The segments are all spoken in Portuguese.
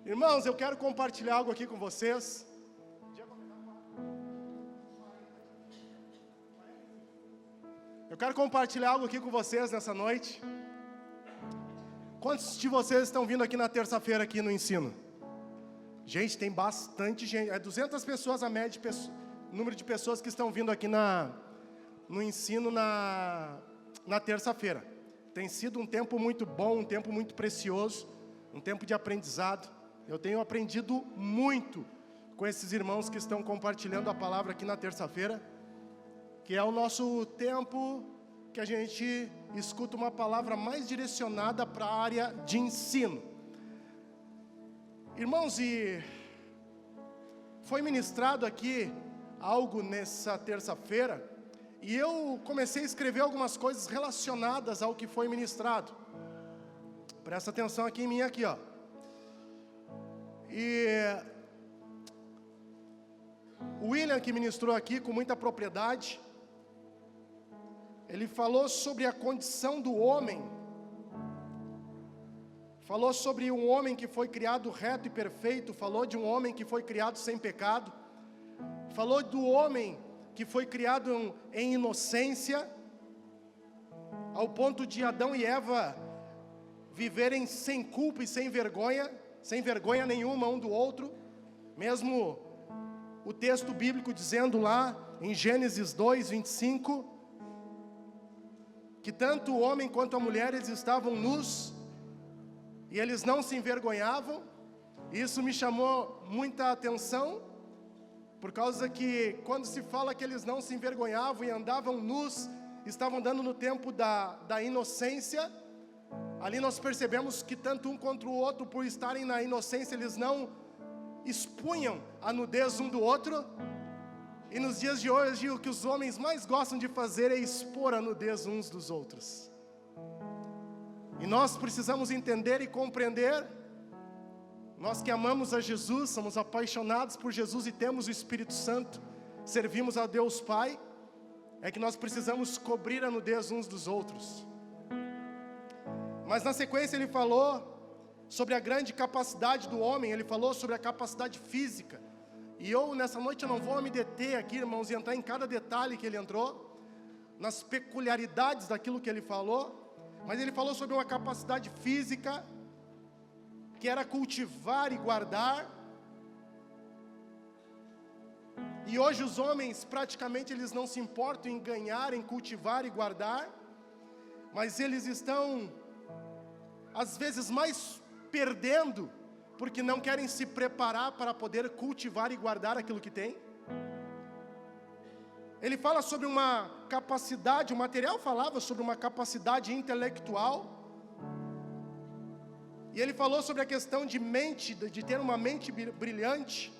Irmãos, eu quero compartilhar algo aqui com vocês. Eu quero compartilhar algo aqui com vocês nessa noite. Quantos de vocês estão vindo aqui na terça-feira aqui no ensino? Gente, tem bastante gente. É 200 pessoas a média, número de pessoas que estão vindo aqui no ensino na terça-feira. Tem sido um tempo muito bom, um tempo muito precioso, um tempo de aprendizado. Eu tenho aprendido muito com esses irmãos que estão compartilhando a palavra aqui na terça-feira, que é o nosso tempo que a gente escuta uma palavra mais direcionada para a área de ensino. Irmãos, e foi ministrado aqui algo nessa terça-feira, e eu comecei a escrever algumas coisas relacionadas ao que foi ministrado. Presta atenção aqui em mim, aqui, ó. E o William, que ministrou aqui com muita propriedade, ele falou sobre a condição do homem, falou sobre um homem que foi criado reto e perfeito, falou de um homem que foi criado sem pecado, falou do homem que foi criado em inocência, ao ponto de Adão e Eva viverem sem culpa e sem vergonha nenhuma um do outro, mesmo o texto bíblico dizendo lá em Gênesis 2, 25, que tanto o homem quanto a mulher eles estavam nus, e eles não se envergonhavam. Isso me chamou muita atenção, por causa que quando se fala que eles não se envergonhavam e andavam nus, estavam andando no tempo da inocência. Ali nós percebemos que tanto um quanto o outro, por estarem na inocência, eles não expunham a nudez um do outro. E nos dias de hoje, o que os homens mais gostam de fazer é expor a nudez uns dos outros. E nós precisamos entender e compreender, nós que amamos a Jesus, somos apaixonados por Jesus e temos o Espírito Santo, servimos a Deus Pai, é que nós precisamos cobrir a nudez uns dos outros. Mas na sequência ele falou sobre a grande capacidade do homem, ele falou sobre a capacidade física. E eu nessa noite eu não vou me deter aqui, irmãos, e entrar em cada detalhe que ele entrou, nas peculiaridades daquilo que ele falou, mas ele falou sobre uma capacidade física, que era cultivar e guardar. E hoje os homens praticamente eles não se importam em ganhar, em cultivar e guardar, mas eles estão às vezes mais perdendo, porque não querem se preparar para poder cultivar e guardar aquilo que tem. Ele fala sobre uma capacidade, o material falava sobre uma capacidade intelectual, e ele falou sobre a questão de mente, de ter uma mente brilhante.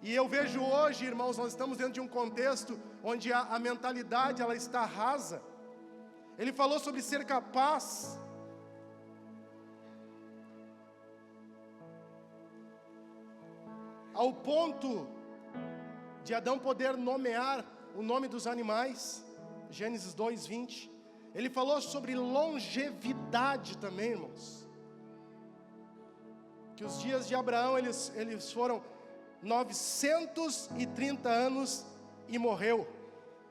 E eu vejo hoje, irmãos, nós estamos dentro de um contexto onde a mentalidade ela está rasa. Ele falou sobre ser capaz ao ponto de Adão poder nomear o nome dos animais, Gênesis 2, 20. Ele falou sobre longevidade também, irmãos. Que os dias de Abraão, eles foram 930 anos e morreu.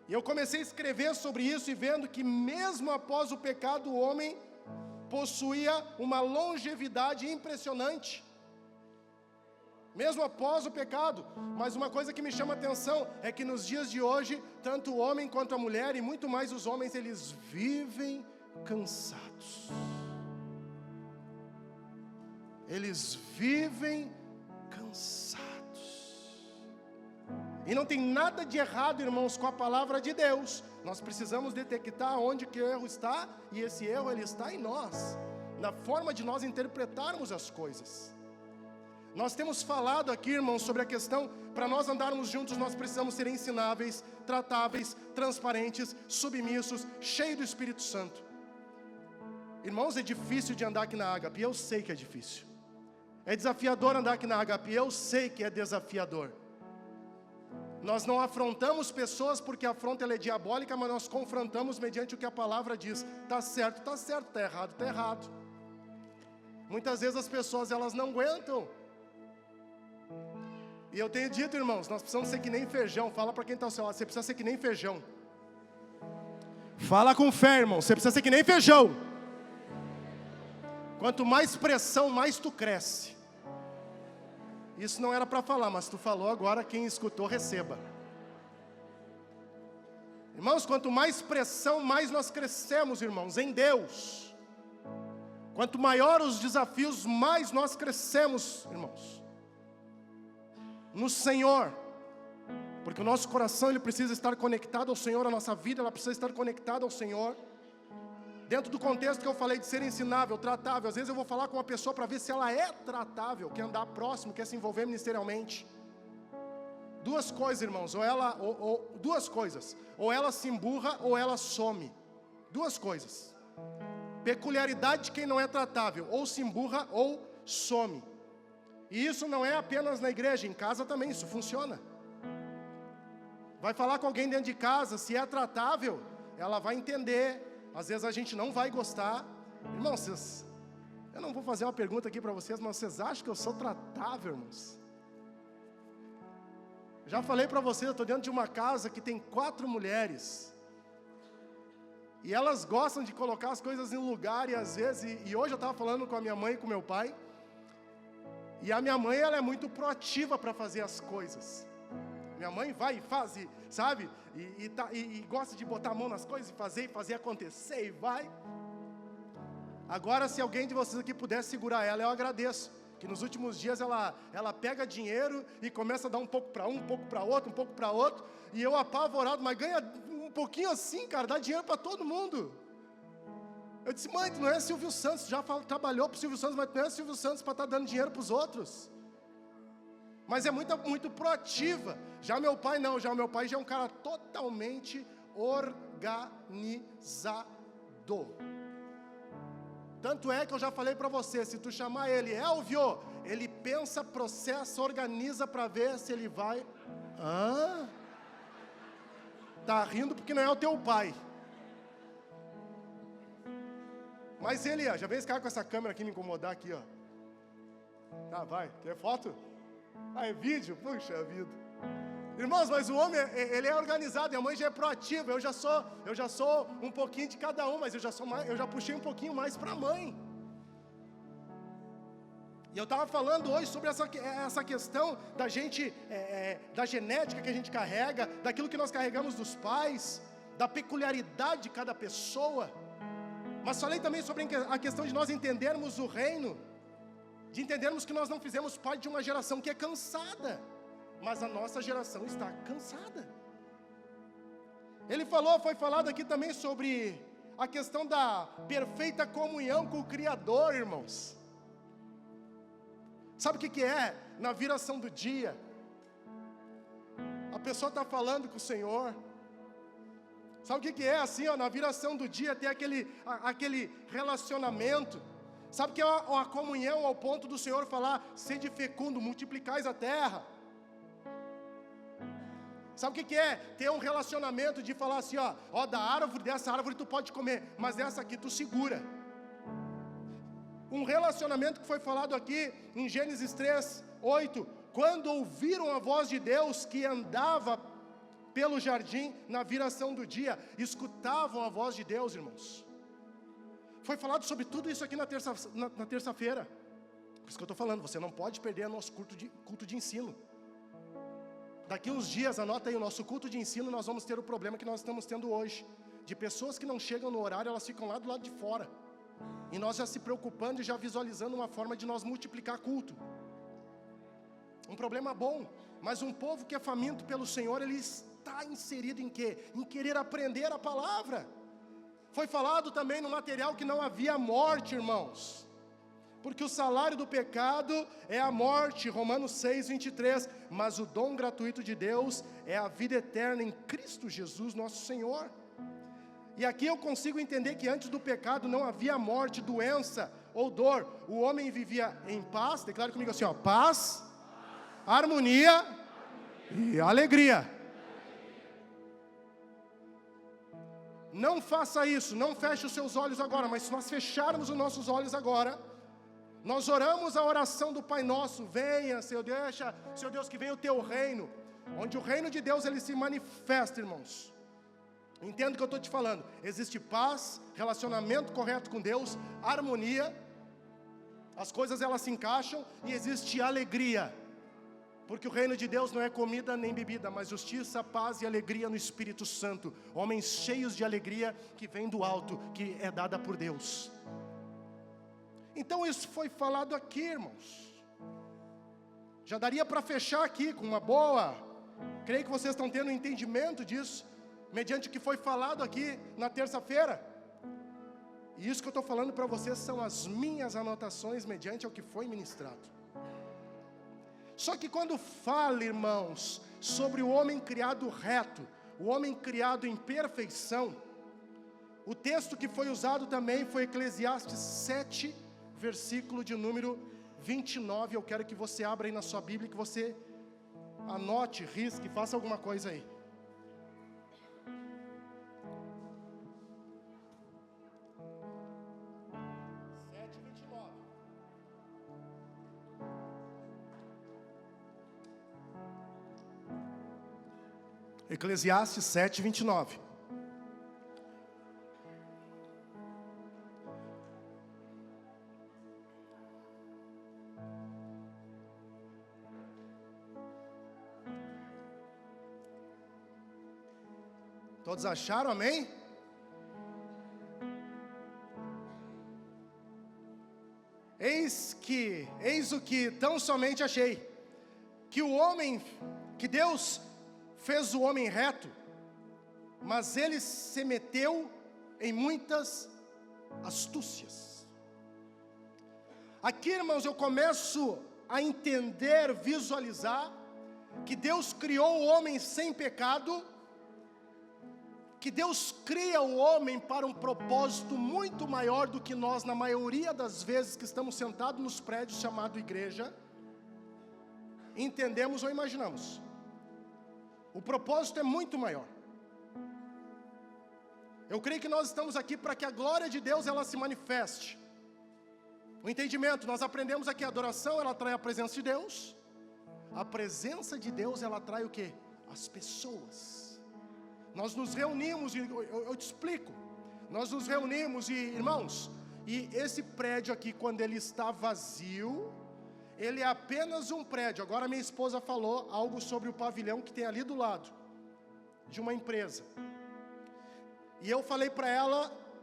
E eu comecei a escrever sobre isso e vendo que mesmo após o pecado, o homem possuía uma longevidade impressionante. Mesmo após o pecado. Mas uma coisa que me chama a atenção é que nos dias de hoje, tanto o homem quanto a mulher, e muito mais os homens, eles vivem cansados. Eles vivem cansados. E não tem nada de errado, irmãos, com a palavra de Deus. Nós precisamos detectar onde que o erro está, e esse erro ele está em nós, na forma de nós interpretarmos as coisas. Nós temos falado aqui, irmãos, sobre a questão, para nós andarmos juntos, nós precisamos ser ensináveis, tratáveis, transparentes, submissos, cheios do Espírito Santo. Irmãos, é difícil de andar aqui na Ágape, eu sei que é difícil. É desafiador andar aqui na Ágape, eu sei que é desafiador. Nós não afrontamos pessoas porque a afronta ela é diabólica, mas nós confrontamos mediante o que a palavra diz. Está certo, está certo, está errado, está errado. Muitas vezes as pessoas, elas não aguentam. E eu tenho dito, irmãos, nós precisamos ser que nem feijão. Fala para quem está ao seu lado, você precisa ser que nem feijão. Fala com fé, irmão, você precisa ser que nem feijão. Quanto mais pressão, mais tu cresce. Isso não era para falar, mas tu falou agora, quem escutou, receba. Irmãos, quanto mais pressão, mais nós crescemos, irmãos, em Deus. Quanto maior os desafios, mais nós crescemos, irmãos, no Senhor. Porque o nosso coração, ele precisa estar conectado ao Senhor, a nossa vida, ela precisa estar conectada ao Senhor. Dentro do contexto que eu falei de ser ensinável, tratável, às vezes eu vou falar com uma pessoa para ver se ela é tratável, quer andar próximo, quer se envolver ministerialmente. Duas coisas, irmãos, duas coisas, ou ela se emburra ou ela some. Duas coisas. Peculiaridade de quem não é tratável, ou se emburra ou some. E isso não é apenas na igreja, em casa também isso funciona. Vai falar com alguém dentro de casa, se é tratável, ela vai entender. Às vezes a gente não vai gostar. Irmãos, eu não vou fazer uma pergunta aqui para vocês, mas vocês acham que eu sou tratável, irmãos? Já falei para vocês, eu estou dentro de uma casa que tem 4 mulheres. E elas gostam de colocar as coisas em lugar, e às vezes, e hoje eu estava falando com a minha mãe e com meu pai, e a minha mãe, ela é muito proativa para fazer as coisas. Minha mãe vai e faz, sabe? E gosta de botar a mão nas coisas e fazer acontecer, e vai. Agora, se alguém de vocês aqui puder segurar ela, eu agradeço. Que nos últimos dias ela pega dinheiro e começa a dar um pouco para um pouco para outro, um pouco para outro. E eu apavorado, mas ganha um pouquinho assim, cara, dá dinheiro para todo mundo. Eu disse, mãe, tu não é Silvio Santos, já trabalhou para o Silvio Santos, mas tu não é Silvio Santos para estar dando dinheiro para os outros. Mas é muito proativa. Já meu pai não, já é um cara totalmente organizado. Tanto é que eu já falei para você, se tu chamar ele, Elvio, ele pensa, processa, organiza para ver se ele vai. Tá rindo porque não é o teu pai. Mas ele, já vem esse cara com essa câmera aqui me incomodar aqui, ó. Tá, vai, quer foto? É vídeo? Puxa vida. Irmãos, mas o homem, ele é organizado, minha mãe já é proativa, eu já sou um pouquinho de cada um, mas eu já puxei um pouquinho mais para a mãe. E eu estava falando hoje sobre essa questão da gente, da genética que a gente carrega, daquilo que nós carregamos dos pais, da peculiaridade de cada pessoa. Mas falei também sobre a questão de nós entendermos o reino, de entendermos que nós não fizemos parte de uma geração que é cansada, mas a nossa geração está cansada. Foi falado aqui também sobre a questão da perfeita comunhão com o Criador, irmãos. Sabe o que é? Na viração do dia, a pessoa está falando com o Senhor. Sabe o que é? Assim, ó, na viração do dia tem aquele relacionamento. Sabe o que é a comunhão ao ponto do Senhor falar, sede fecundo, multiplicais a terra? Sabe o que é? Ter um relacionamento de falar assim, ó, dessa árvore tu pode comer, mas dessa aqui tu segura. Um relacionamento que foi falado aqui em Gênesis 3:8, quando ouviram a voz de Deus que andava pelo jardim na viração do dia, escutavam a voz de Deus, irmãos. Foi falado sobre tudo isso aqui na terça-feira. Por isso que eu estou falando, você não pode perder o nosso culto de ensino. Daqui uns dias, anota aí, o nosso culto de ensino, nós vamos ter o problema que nós estamos tendo hoje, de pessoas que não chegam no horário, elas ficam lá do lado de fora, e nós já se preocupando e já visualizando uma forma de nós multiplicar culto. Um problema bom, mas um povo que é faminto pelo Senhor, ele está inserido em quê? Em querer aprender a palavra. Foi falado também no material que não havia morte, irmãos, porque o salário do pecado é a morte, Romanos 6:23, mas o dom gratuito de Deus é a vida eterna em Cristo Jesus, nosso Senhor. E aqui eu consigo entender que antes do pecado não havia morte, doença ou dor, o homem vivia em paz, declare comigo assim, ó, paz, harmonia e alegria. Não faça isso, não feche os seus olhos agora, mas se nós fecharmos os nossos olhos agora, Nós oramos a oração do Pai Nosso: venha, Senhor Deus, que venha o teu reino, onde o reino de Deus ele se manifesta, irmãos. Entenda o que eu estou te falando. Existe paz, relacionamento correto com Deus, harmonia, as coisas elas se encaixam, e existe alegria, porque o reino de Deus não é comida nem bebida, mas justiça, paz e alegria no Espírito Santo, homens cheios de alegria que vem do alto, que é dada por Deus. Então isso foi falado aqui, irmãos. Já daria para fechar aqui com uma boa, creio que vocês estão tendo um entendimento disso, mediante o que foi falado aqui na terça-feira. E isso que eu estou falando para vocês são as minhas anotações mediante o que foi ministrado. Só que quando fala, irmãos, sobre o homem criado reto, o homem criado em perfeição, o texto que foi usado também foi Eclesiastes 7, versículo de número 29. Eu quero que você abra aí na sua Bíblia, que você anote, risque, faça alguma coisa aí. Eclesiastes 7, 29. Todos acharam, amém? Eis o que tão somente achei, que Deus fez o homem reto, mas ele se meteu em muitas astúcias. Aqui, irmãos, eu começo a entender, visualizar, que Deus criou o homem sem pecado, que Deus cria o homem para um propósito muito maior do que nós, na maioria das vezes que estamos sentados nos prédios chamado igreja, entendemos ou imaginamos. O propósito é muito maior. Eu creio que nós estamos aqui para que a glória de Deus ela se manifeste. O entendimento, nós aprendemos aqui, a adoração ela atrai a presença de Deus. A presença de Deus ela atrai o quê? As pessoas. Nós nos reunimos, e eu te explico. Nós nos reunimos, e irmãos, e esse prédio aqui, quando ele está vazio, ele é apenas um prédio. Agora minha esposa falou algo sobre o pavilhão que tem ali do lado, de uma empresa. E eu falei para ela,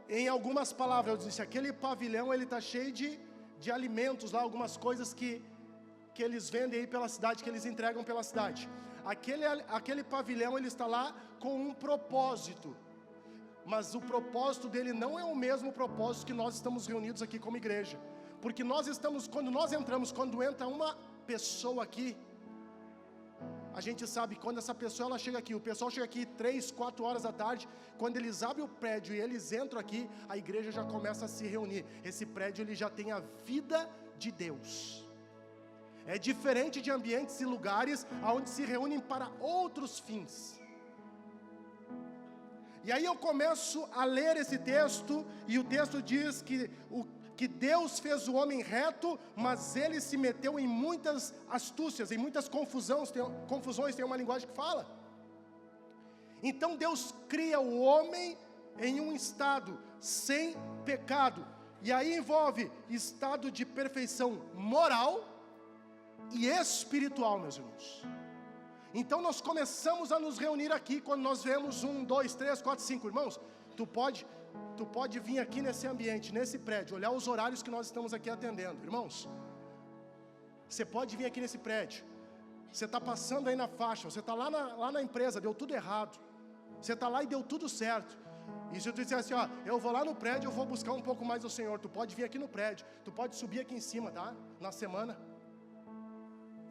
em algumas palavras, eu disse: aquele pavilhão ele está cheio de alimentos lá, algumas coisas que eles vendem aí pela cidade, que eles entregam pela cidade. Aquele pavilhão ele está lá com um propósito, mas o propósito dele não é o mesmo propósito que nós estamos reunidos aqui como igreja. Porque nós estamos, quando nós entramos, quando entra uma pessoa aqui, a gente sabe, quando essa pessoa ela chega aqui, o pessoal chega aqui 3, 4 horas da tarde, quando eles abrem o prédio e eles entram aqui, a igreja já começa a se reunir. Esse prédio ele já tem a vida de Deus. É diferente de ambientes e lugares onde se reúnem para outros fins. E aí eu começo a ler esse texto, e o texto diz que Deus fez o homem reto, mas ele se meteu em muitas astúcias, em muitas confusões, tem uma linguagem que fala. Então Deus cria o homem em um estado sem pecado, e aí envolve estado de perfeição moral e espiritual, meus irmãos. Então nós começamos a nos reunir aqui, quando nós vemos 1, 2, 3, 4, 5 irmãos, tu pode vir aqui nesse ambiente, nesse prédio, olhar os horários que nós estamos aqui atendendo, irmãos. Você pode vir aqui nesse prédio, você está passando aí na faixa, você está lá na empresa, deu tudo errado, você está lá e deu tudo certo, e se tu disser assim, ó, eu vou lá no prédio, eu vou buscar um pouco mais do Senhor, tu pode vir aqui no prédio, tu pode subir aqui em cima, tá? Na semana,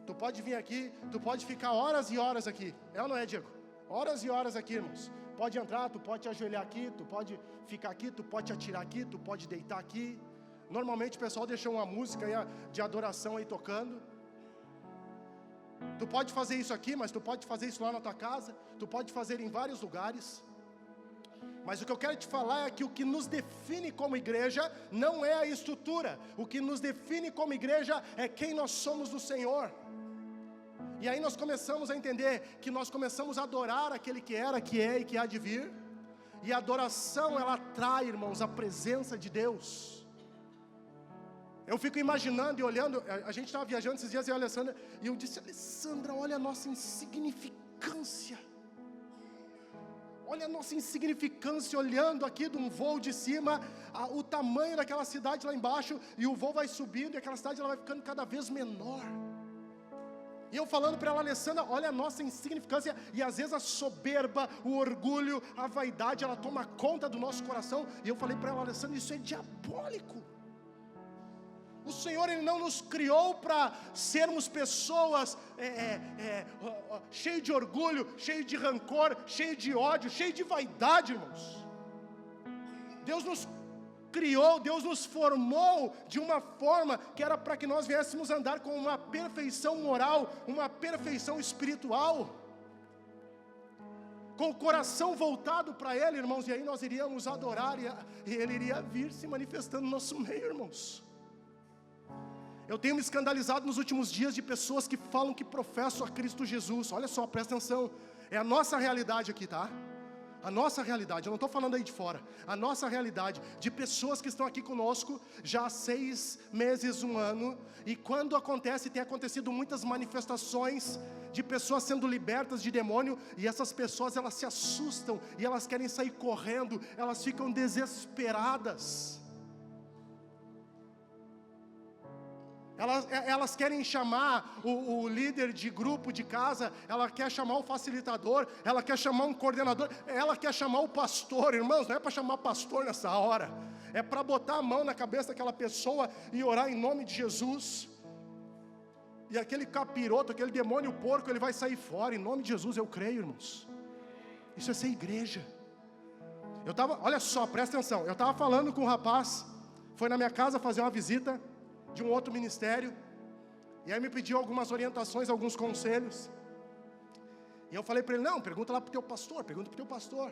tu pode vir aqui, tu pode ficar horas e horas aqui, é ou não é, Diego? Horas e horas aqui, irmãos. Pode entrar, tu pode te ajoelhar aqui, tu pode ficar aqui, tu pode te atirar aqui, tu pode deitar aqui. Normalmente o pessoal deixa uma música aí de adoração aí tocando. Tu pode fazer isso aqui, mas tu pode fazer isso lá na tua casa, tu pode fazer em vários lugares. Mas o que eu quero te falar é que o que nos define como igreja não é a estrutura. O que nos define como igreja é quem nós somos no Senhor. E aí nós começamos a entender que nós começamos a adorar aquele que era, que é e que há de vir. E a adoração, ela atrai, irmãos, a presença de Deus. Eu fico imaginando e olhando, a gente estava viajando esses dias, e eu disse: Alessandra, olha a nossa insignificância. Olha a nossa insignificância, olhando aqui de um voo de cima, o tamanho daquela cidade lá embaixo, e o voo vai subindo, e aquela cidade ela vai ficando cada vez menor. E eu falando para ela: Alessandra, olha a nossa insignificância, e às vezes a soberba, o orgulho, a vaidade, ela toma conta do nosso coração. E eu falei para ela: Alessandra, isso é diabólico. O Senhor, Ele não nos criou para sermos pessoas cheias de orgulho, cheias de rancor, cheias de ódio, cheias de vaidade, irmãos. Deus nos criou, Deus nos formou de uma forma que era para que nós viéssemos andar com uma perfeição moral, uma perfeição espiritual, com o coração voltado para Ele, irmãos. E aí nós iríamos adorar, e Ele iria vir se manifestando no nosso meio, irmãos. Eu tenho me escandalizado nos últimos dias de pessoas que falam que professam a Cristo Jesus. Olha só, presta atenção, é a nossa realidade aqui, tá? A nossa realidade, eu não estou falando aí de fora. A nossa realidade, de pessoas que estão aqui conosco já há 6 meses, 1 ano. E quando acontece, tem acontecido muitas manifestações de pessoas sendo libertas de demônio. E essas pessoas, elas se assustam e elas querem sair correndo. Elas ficam desesperadas. Elas querem chamar o líder de grupo de casa, ela quer chamar o facilitador, ela quer chamar um coordenador, ela quer chamar o pastor. Irmãos, não é para chamar pastor nessa hora, é para botar a mão na cabeça daquela pessoa e orar em nome de Jesus. E aquele capiroto, aquele demônio porco, ele vai sair fora, em nome de Jesus, eu creio, irmãos. Isso é ser igreja. Olha só, presta atenção, eu estava falando com um rapaz, foi na minha casa fazer uma visita de um outro ministério, e aí me pediu algumas orientações, alguns conselhos, e eu falei para ele: não, pergunta lá para o teu pastor, pergunta para o teu pastor.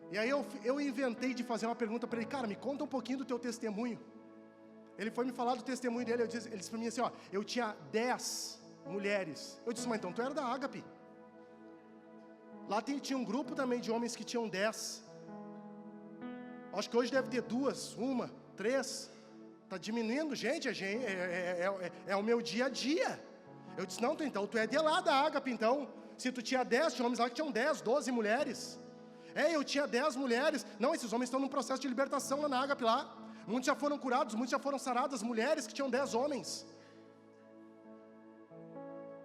E aí eu inventei de fazer uma pergunta para ele: cara, me conta um pouquinho do teu testemunho. Ele foi me falar do testemunho dele, ele disse para mim assim: ó, eu tinha 10 mulheres. Eu disse: mas então tu era da Ágape. Lá tinha um grupo também de homens que tinham 10. Acho que hoje deve ter 2, 1, 3. Está diminuindo, gente, é o meu dia a dia. Eu disse: não, então tu é de lá da Ágape, então. Se tu tinha 10, tinha homens lá que tinham 10, 12 mulheres. Eu tinha 10 mulheres. Não, esses homens estão num processo de libertação lá na Ágape lá. Muitos já foram curados, muitos já foram sarados, mulheres que tinham 10 homens.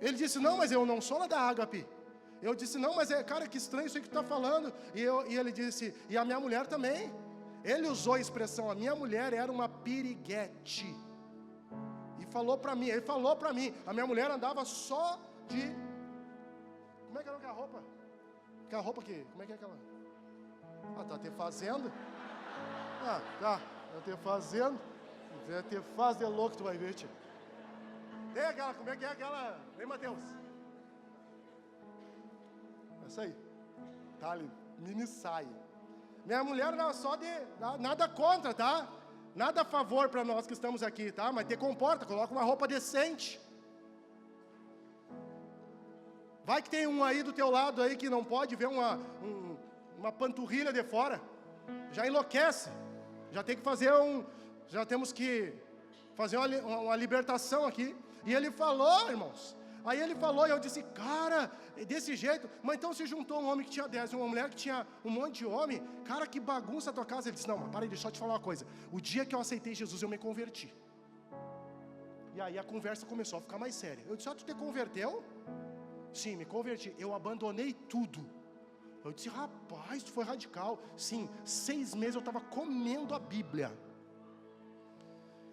Ele disse: não, mas eu não sou lá da Ágape. Eu disse: não, mas cara, que estranho isso aí que tu está falando. E ele disse: e a minha mulher também. Ele usou a expressão: a minha mulher era uma piriguete. E falou para mim, a minha mulher andava só de... Como é que era aquela roupa? Aquela roupa que, como é que é aquela? Tá te fazendo? Tá te fazendo. Vai te fazer louco, tu vai ver, tia. Tem aquela, como é que é aquela? Vem, Mateus. Essa aí. Tá ali, mini saia. Minha mulher era só de... Nada contra, tá? Nada a favor para nós que estamos aqui, tá? Mas te comporta, coloca uma roupa decente. Vai que tem um aí do teu lado aí que não pode ver uma panturrilha de fora. Já enlouquece. Já tem que fazer já temos que fazer uma libertação aqui. E ele falou, irmãos... Aí ele falou, e eu disse: cara, desse jeito. Mas então se juntou um homem que tinha 10 e uma mulher que tinha um monte de homem. Cara, que bagunça a tua casa. Ele disse: não, mas para aí, deixa eu te falar uma coisa. O dia que eu aceitei Jesus, eu me converti. E aí a conversa começou a ficar mais séria. Eu disse: tu te converteu? Sim, me converti. Eu abandonei tudo. Eu disse: rapaz, tu foi radical. Sim, 6 meses eu estava comendo a Bíblia.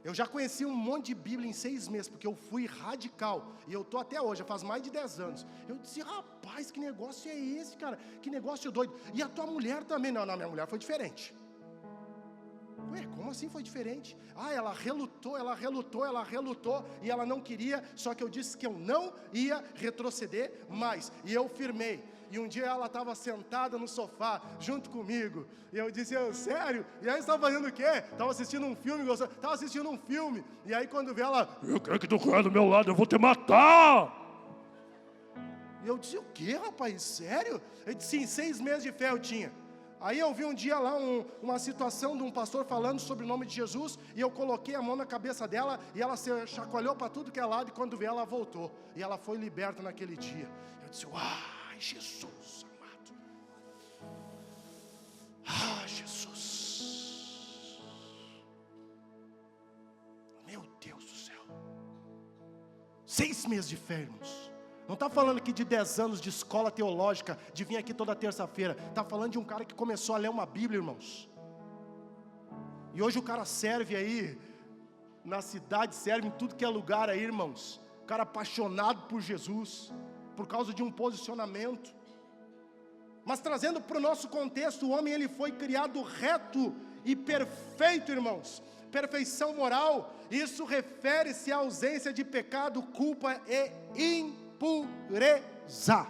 Eu já conheci um monte de Bíblia em 6 meses, porque eu fui radical, e eu estou até hoje, já faz mais de 10 anos. Eu disse: rapaz, que negócio é esse, cara? Que negócio doido. E a tua mulher também? Não, minha mulher foi diferente. Ué, como assim foi diferente? Ela relutou, e ela não queria, só que eu disse que eu não ia retroceder mais, e eu firmei. E um dia ela estava sentada no sofá, junto comigo, e eu disse, sério? E aí você estava fazendo o quê? Estava assistindo um filme, estava assistindo um filme, e aí quando vê ela, eu quero que tu caia do meu lado, eu vou te matar! E eu disse, o quê, rapaz, sério? Ele disse, sim, 6 meses de fé eu tinha. Aí eu vi um dia lá uma situação de um pastor falando sobre o nome de Jesus, e eu coloquei a mão na cabeça dela, e ela se chacoalhou para tudo que é lado, e quando veio ela voltou, e ela foi liberta naquele dia. Eu disse, Jesus amado, Jesus, meu Deus do céu, 6 meses de fé, irmãos. Não está falando aqui de 10 anos de escola teológica, de vir aqui toda terça-feira. Está falando de um cara que começou a ler uma Bíblia, irmãos. E hoje o cara serve aí, na cidade, serve em tudo que é lugar aí, irmãos. O cara apaixonado por Jesus, por causa de um posicionamento. Mas trazendo para o nosso contexto, o homem ele foi criado reto e perfeito, irmãos. Perfeição moral, isso refere-se à ausência de pecado, culpa e impureza.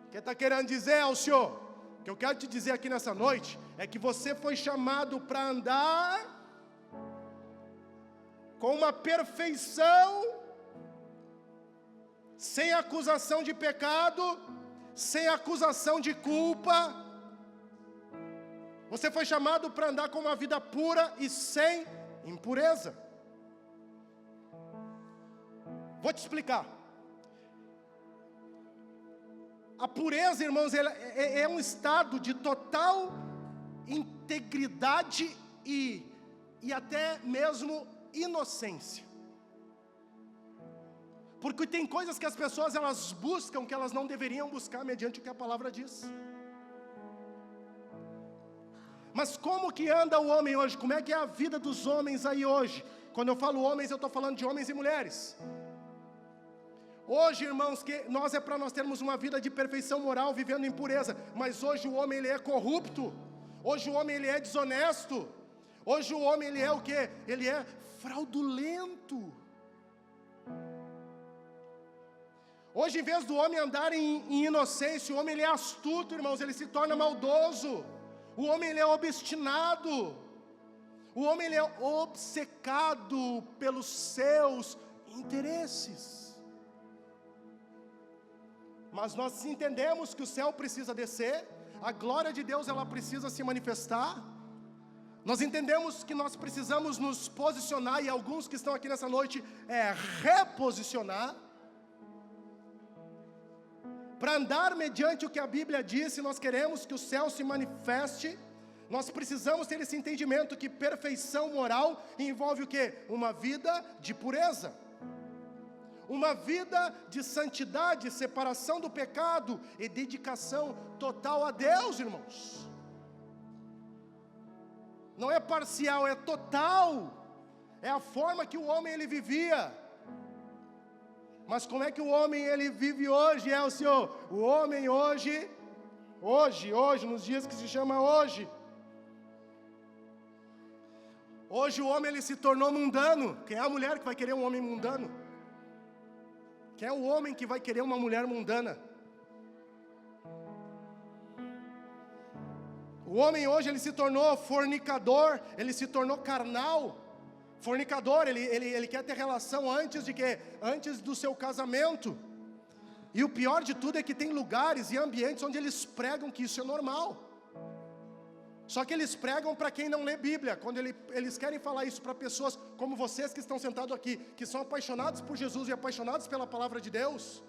O que está querendo dizer ao Senhor? O que eu quero te dizer aqui nessa noite é que você foi chamado para andar com uma perfeição, sem acusação de pecado, sem acusação de culpa. Você foi chamado para andar com uma vida pura e sem impureza. Vou te explicar. A pureza, irmãos, é um estado de total integridade e até mesmo inocência. Porque tem coisas que as pessoas elas buscam que elas não deveriam buscar mediante o que a palavra diz. Mas como que anda o homem hoje? Como é que é a vida dos homens aí hoje? Quando eu falo homens, eu estou falando de homens e mulheres. Hoje, irmãos, que nós para nós termos uma vida de perfeição moral, vivendo em pureza. Mas hoje o homem ele é corrupto. Hoje o homem ele é desonesto. Hoje o homem ele é o quê? Ele é fraudulento. Hoje, em vez do homem andar em inocência, o homem ele é astuto, irmãos. Ele se torna maldoso. O homem ele é obstinado. O homem ele é obcecado pelos seus interesses. Mas nós entendemos que o céu precisa descer, a glória de Deus ela precisa se manifestar. Nós entendemos que nós precisamos nos posicionar, e alguns que estão aqui nessa noite reposicionar, para andar mediante o que a Bíblia diz. Se nós queremos que o céu se manifeste, nós precisamos ter esse entendimento que perfeição moral envolve o quê? Uma vida de pureza. Uma vida de santidade, separação do pecado e dedicação total a Deus, irmãos. Não é parcial, é total. É a forma que o homem ele vivia. Mas como é que o homem ele vive hoje, o Senhor? O homem hoje, nos dias que se chama hoje. Hoje o homem ele se tornou mundano. Quem é a mulher que vai querer um homem mundano? Quem é o homem que vai querer uma mulher mundana? O homem hoje ele se tornou fornicador, ele se tornou carnal. Fornicador, ele quer ter relação antes de quê? Antes do seu casamento. E o pior de tudo é que tem lugares e ambientes onde eles pregam que isso é normal. Só que eles pregam para quem não lê Bíblia. Quando eles querem falar isso para pessoas como vocês que estão sentados aqui, que são apaixonados por Jesus e apaixonados pela palavra de Deus,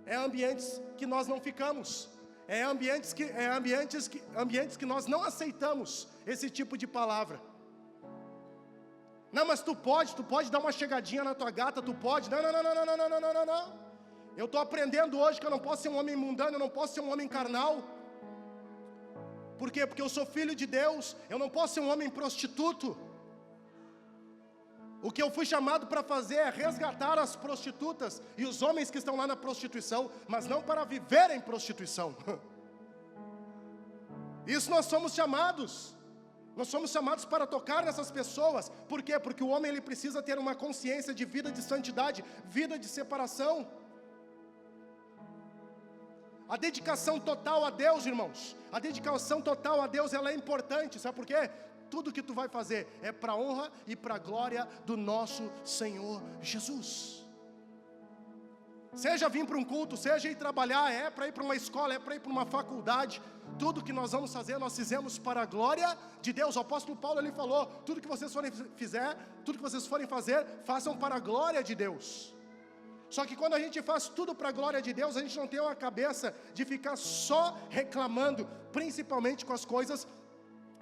é ambientes que nós não ficamos. É ambientes que nós não aceitamos esse tipo de palavra. Não, mas tu pode dar uma chegadinha na tua gata, tu pode. Não. Eu estou aprendendo hoje que eu não posso ser um homem mundano, eu não posso ser um homem carnal. Por quê? Porque eu sou filho de Deus, eu não posso ser um homem prostituto. O que eu fui chamado para fazer é resgatar as prostitutas e os homens que estão lá na prostituição, mas não para viver em prostituição. Isso nós somos chamados. Nós somos chamados para tocar nessas pessoas. Por quê? Porque o homem ele precisa ter uma consciência de vida de santidade, vida de separação. A dedicação total a Deus, irmãos, a dedicação total a Deus, ela é importante, sabe por quê? Tudo que tu vai fazer é para a honra e para a glória do nosso Senhor Jesus. Seja vir para um culto, seja ir trabalhar, é para ir para uma escola, é para ir para uma faculdade, tudo que nós vamos fazer, nós fizemos para a glória de Deus. O apóstolo Paulo, ele falou, tudo que vocês forem fazer, façam para a glória de Deus. Só que quando a gente faz tudo para a glória de Deus, a gente não tem uma cabeça de ficar só reclamando, principalmente com as coisas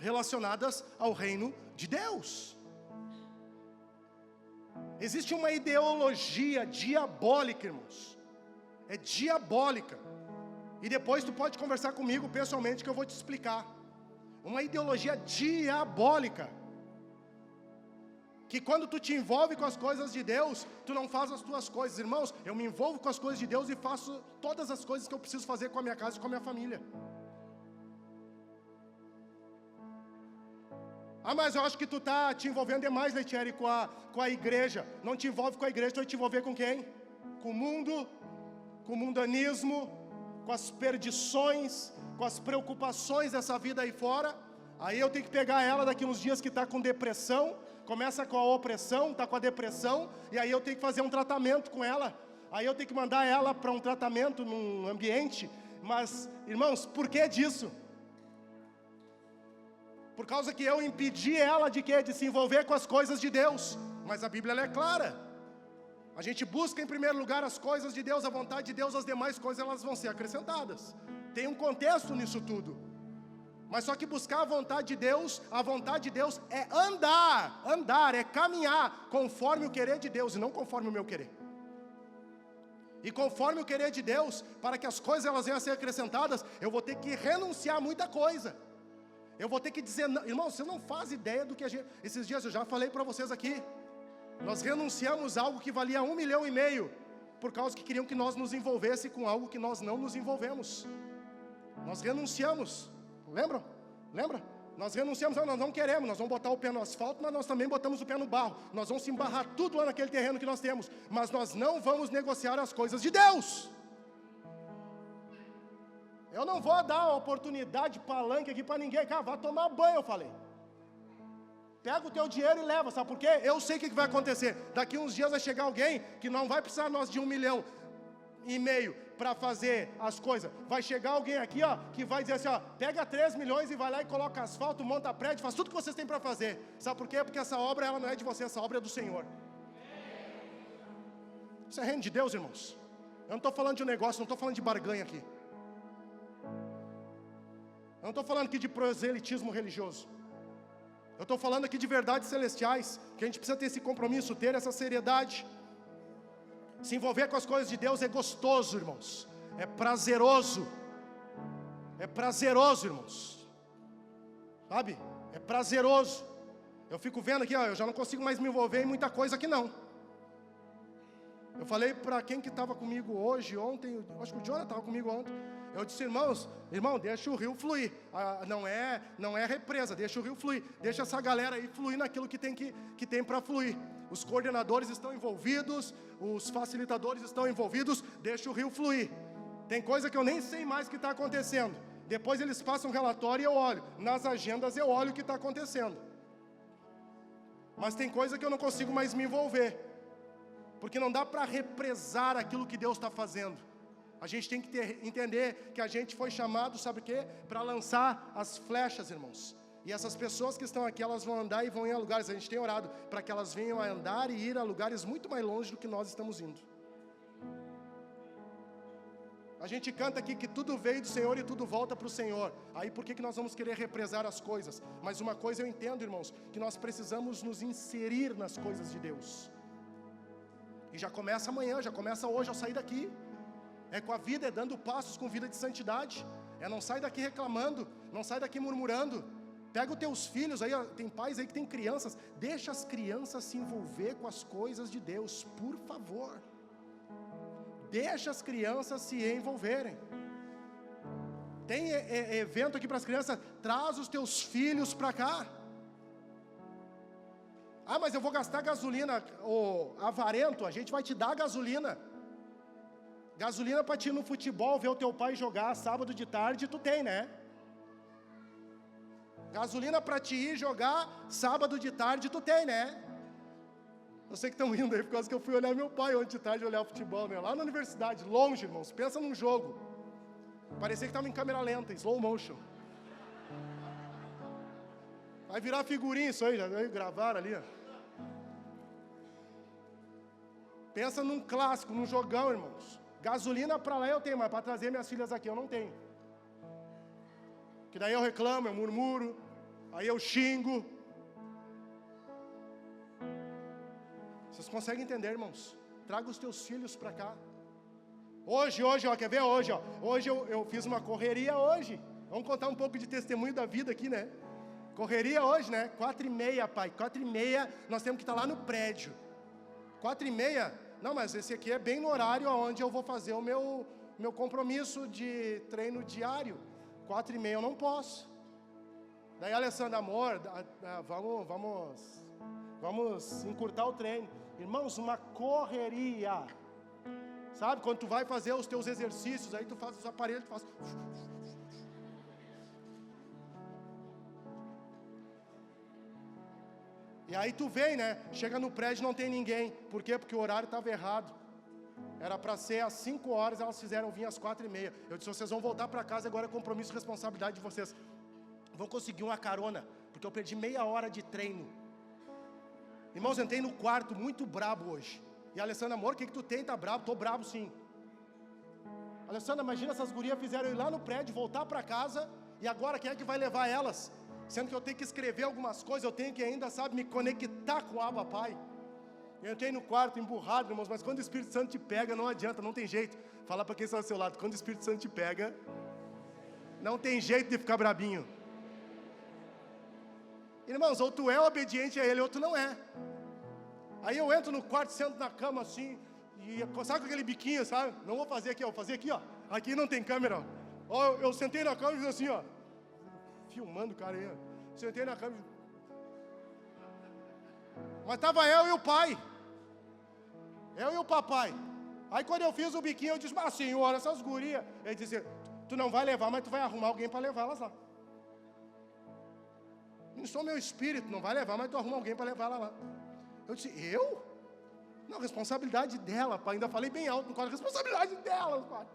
relacionadas ao reino de Deus. Existe uma ideologia diabólica, irmãos, é diabólica, e depois tu pode conversar comigo pessoalmente que eu vou te explicar. Uma ideologia diabólica, que quando tu te envolve com as coisas de Deus, tu não faz as tuas coisas. Irmãos, eu me envolvo com as coisas de Deus e faço todas as coisas que eu preciso fazer com a minha casa e com a minha família. Ah, mas eu acho que tu está te envolvendo demais, Leitieri, com a igreja. Não te envolve com a igreja, tu vai te envolver com quem? Com o mundo, com o mundanismo, com as perdições, com as preocupações dessa vida aí fora. Aí eu tenho que pegar ela daqui uns dias que está com depressão, começa com a opressão, está com a depressão, e aí eu tenho que fazer um tratamento com ela. Aí eu tenho que mandar ela para um tratamento num ambiente. Mas, irmãos, por que disso? Por causa que eu impedi ela de quê? De se envolver com as coisas de Deus. Mas a Bíblia ela é clara. A gente busca em primeiro lugar as coisas de Deus, a vontade de Deus, as demais coisas elas vão ser acrescentadas. Tem um contexto nisso tudo. Mas só que buscar a vontade de Deus é andar, é caminhar conforme o querer de Deus e não conforme o meu querer. E conforme o querer de Deus, para que as coisas elas venham a ser acrescentadas, eu vou ter que renunciar a muita coisa. Eu vou ter que dizer, não, irmão, você não faz ideia do que a gente... Esses dias eu já falei para vocês aqui, nós renunciamos a algo que valia 1,5 milhão, por causa que queriam que nós nos envolvesse com algo que nós não nos envolvemos. Nós renunciamos, lembram? Lembra? Nós renunciamos, nós não queremos, nós vamos botar o pé no asfalto, mas nós também botamos o pé no barro. Nós vamos se embarrar tudo lá naquele terreno que nós temos, mas nós não vamos negociar as coisas de Deus. Eu não vou dar uma oportunidade de palanque aqui para ninguém. Cara, vai tomar banho, eu falei. Pega o teu dinheiro e leva, sabe por quê? Eu sei o que vai acontecer. Daqui uns dias vai chegar alguém que não vai precisar nós de 1,5 milhão para fazer as coisas. Vai chegar alguém aqui, ó, que vai dizer assim, ó, pega 3 milhões e vai lá e coloca asfalto, monta prédio, faz tudo que vocês têm para fazer. Sabe por quê? Porque essa obra ela não é de você, essa obra é do Senhor. Isso é reino de Deus, irmãos. Eu não estou falando de um negócio, não estou falando de barganha aqui. Eu não estou falando aqui de proselitismo religioso. Eu estou falando aqui de verdades celestiais, que a gente precisa ter esse compromisso, ter essa seriedade. Se envolver com as coisas de Deus é gostoso, irmãos. É prazeroso. É prazeroso, irmãos. Sabe? É prazeroso. Eu fico vendo aqui, ó, eu já não consigo mais me envolver em muita coisa aqui não. Eu falei para quem que estava comigo hoje, ontem, acho que o Jonathan estava comigo ontem. Eu disse, irmão, deixa o rio fluir. Não é represa, deixa o rio fluir. Deixa essa galera aí fluir naquilo que tem para fluir. Os coordenadores estão envolvidos, os facilitadores estão envolvidos, deixa o rio fluir. Tem coisa que eu nem sei mais o que está acontecendo. Depois eles passam um relatório e eu olho. Nas agendas eu olho o que está acontecendo. Mas tem coisa que eu não consigo mais me envolver. Porque não dá para represar aquilo que Deus está fazendo. A gente tem que entender que a gente foi chamado, sabe o quê? Para lançar as flechas, irmãos. E essas pessoas que estão aqui, elas vão andar e vão ir a lugares, a gente tem orado, para que elas venham a andar e ir a lugares muito mais longe do que nós estamos indo. A gente canta aqui que tudo veio do Senhor e tudo volta para o Senhor. Aí por que nós vamos querer represar as coisas? Mas uma coisa eu entendo, irmãos, que nós precisamos nos inserir nas coisas de Deus. E já começa amanhã, já começa hoje ao sair daqui. É com a vida, é dando passos com vida de santidade. É não sai daqui reclamando, não sai daqui murmurando. Pega os teus filhos aí, tem pais aí que tem crianças. Deixa as crianças se envolver com as coisas de Deus, por favor. Deixa as crianças se envolverem. Tem evento aqui para as crianças, traz os teus filhos para cá. Ah, mas eu vou gastar gasolina, ô avarento, a gente vai te dar gasolina. Gasolina para ti ir no futebol, ver o teu pai jogar sábado de tarde, tu tem, né? Gasolina para ti ir jogar sábado de tarde, tu tem, né? Eu sei que estão rindo aí, por causa que eu fui olhar meu pai ontem de tarde, olhar o futebol, né? Lá na universidade, longe, irmãos, pensa num jogo. Parecia que estava em câmera lenta, em slow motion. Vai virar figurinha isso aí, já gravaram ali, ó. Pensa num clássico, num jogão, irmãos. Gasolina para lá eu tenho, mas para trazer minhas filhas aqui eu não tenho. Que daí eu reclamo, eu murmuro, aí eu xingo. Vocês conseguem entender, irmãos? Traga os teus filhos para cá. Hoje, ó, quer ver hoje, ó? Hoje eu fiz uma correria hoje. Vamos contar um pouco de testemunho da vida aqui, né? Correria hoje, né? 4:30, pai. 4:30, nós temos que estar lá no prédio. 4:30? Não, mas esse aqui é bem no horário onde eu vou fazer o meu compromisso de treino diário. 4:30 eu não posso. Daí, Alessandra, amor, vamos encurtar o treino. Irmãos, uma correria. Sabe, quando tu vai fazer os teus exercícios, aí tu faz os aparelhos, tu faz... E aí tu vem, né? Chega no prédio, não tem ninguém. Por quê? Porque o horário estava errado. Era para ser às 5 horas, elas fizeram vir às 4:30. Eu disse, vocês vão voltar para casa, agora é compromisso e responsabilidade de vocês. Vão conseguir uma carona, porque eu perdi meia hora de treino. Irmãos, eu entrei no quarto muito brabo hoje. E a Alessandra, amor, o que tu tem? Tá brabo? Tô brabo sim. Alessandra, imagina essas gurias fizeram ir lá no prédio, voltar para casa, e agora quem é que vai levar elas? Sendo que eu tenho que escrever algumas coisas, eu tenho que ainda, sabe, me conectar com o Abba Pai. Eu entrei no quarto emburrado, irmãos, mas quando o Espírito Santo te pega, não adianta, não tem jeito. Fala para quem está ao seu lado, quando o Espírito Santo te pega, não tem jeito de ficar brabinho. Irmãos, ou tu é obediente a Ele, ou tu não é. Aí eu entro no quarto, sento na cama assim, e sabe com aquele biquinho, sabe? Não vou fazer aqui, ó, vou fazer aqui, ó. Aqui não tem câmera, ó. Eu sentei na cama e fiz assim, ó. Filmando o cara aí, ó. Sentei na cama. Mas estava eu e o pai. Eu e o papai. Aí quando eu fiz o biquinho, eu disse, mas senhor, essas gurias. Ele disse, tu não vai levar, mas tu vai arrumar alguém para levá-las lá. Não sou meu espírito, não vai levar, mas tu arruma alguém para levar ela lá. Eu disse, eu? Não, responsabilidade dela, pai. Ainda falei bem alto no quarto, responsabilidade dela, pai.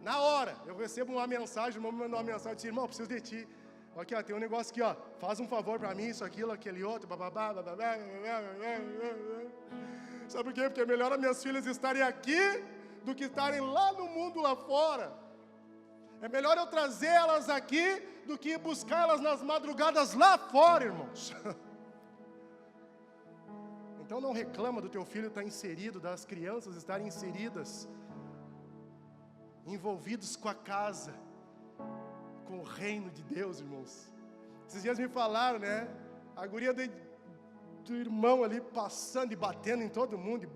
Na hora, eu recebo uma mensagem, o irmão me mandou uma mensagem, eu disse, irmão, preciso de ti. Aqui, ó, tem um negócio aqui, ó, faz um favor para mim, isso, aquilo, aquele outro, bababá, bababá. Sabe por quê? Porque é melhor as minhas filhas estarem aqui do que estarem lá no mundo lá fora. É melhor eu trazer elas aqui do que buscar elas nas madrugadas lá fora, irmãos. Então não reclama do teu filho estar inserido, das crianças estarem inseridas, envolvidos com a casa, com o reino de Deus, irmãos. Esses dias me falaram, né? A guria do irmão ali passando e batendo em todo mundo,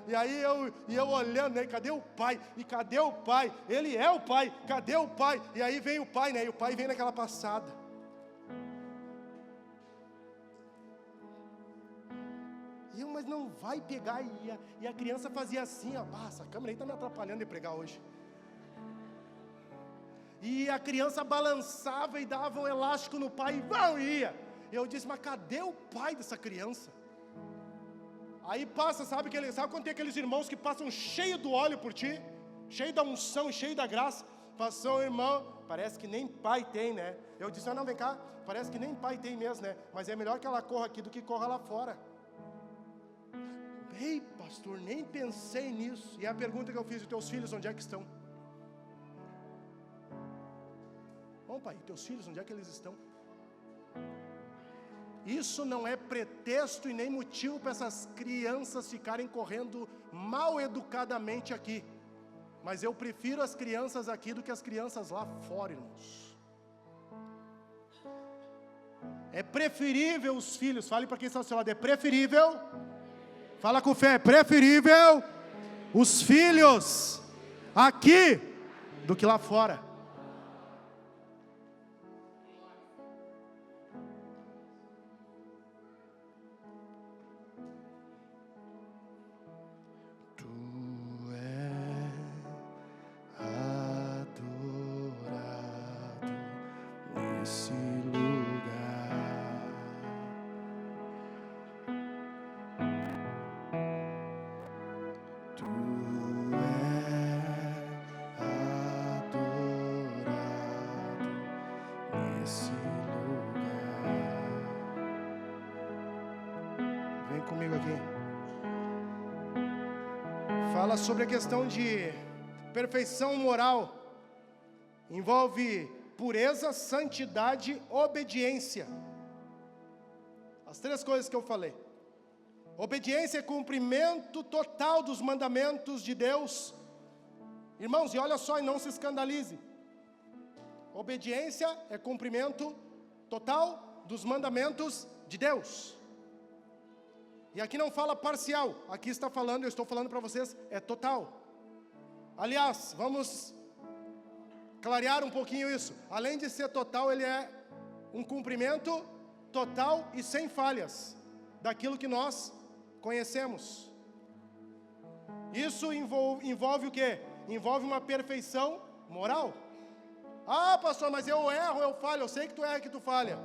e aí eu olhando, né? Cadê o pai? E cadê o pai? Ele é o pai, cadê o pai? E aí vem o pai, né? E o pai vem naquela passada. Mas não vai pegar, e a criança fazia assim, ó, essa câmera aí está me atrapalhando de pregar hoje. E a criança balançava e dava um elástico no pai e ia. Eu disse, mas cadê o pai dessa criança? Aí passa, sabe quando tem aqueles irmãos que passam cheio do óleo por ti? Cheio da unção e cheio da graça. Passou, irmão, parece que nem pai tem, né? Eu disse, não, vem cá, parece que nem pai tem mesmo, né? Mas é melhor que ela corra aqui do que corra lá fora. Ei, pastor, nem pensei nisso. E a pergunta que eu fiz, os teus filhos, onde é que estão? Bom, pai, teus filhos, onde é que eles estão? Isso não é pretexto e nem motivo para essas crianças ficarem correndo mal educadamente aqui. Mas eu prefiro as crianças aqui do que as crianças lá fora, irmãos. É preferível os filhos, fale para quem está ao seu lado, é preferível. Fala com fé, é preferível os filhos aqui do que lá fora. Fala sobre a questão de perfeição moral. Envolve pureza, santidade, obediência. As três coisas que eu falei. Obediência é cumprimento total dos mandamentos de Deus. Irmãos, e olha só, e não se escandalize. Obediência é cumprimento total dos mandamentos de Deus. E aqui não fala parcial, aqui está falando, eu estou falando para vocês, é total. Aliás, vamos clarear um pouquinho isso. Além de ser total, ele é um cumprimento total e sem falhas daquilo que nós conhecemos. Isso envolve o quê? Envolve uma perfeição moral. Ah, pastor, mas eu erro, eu falho. Eu sei que tu erra, que tu falha.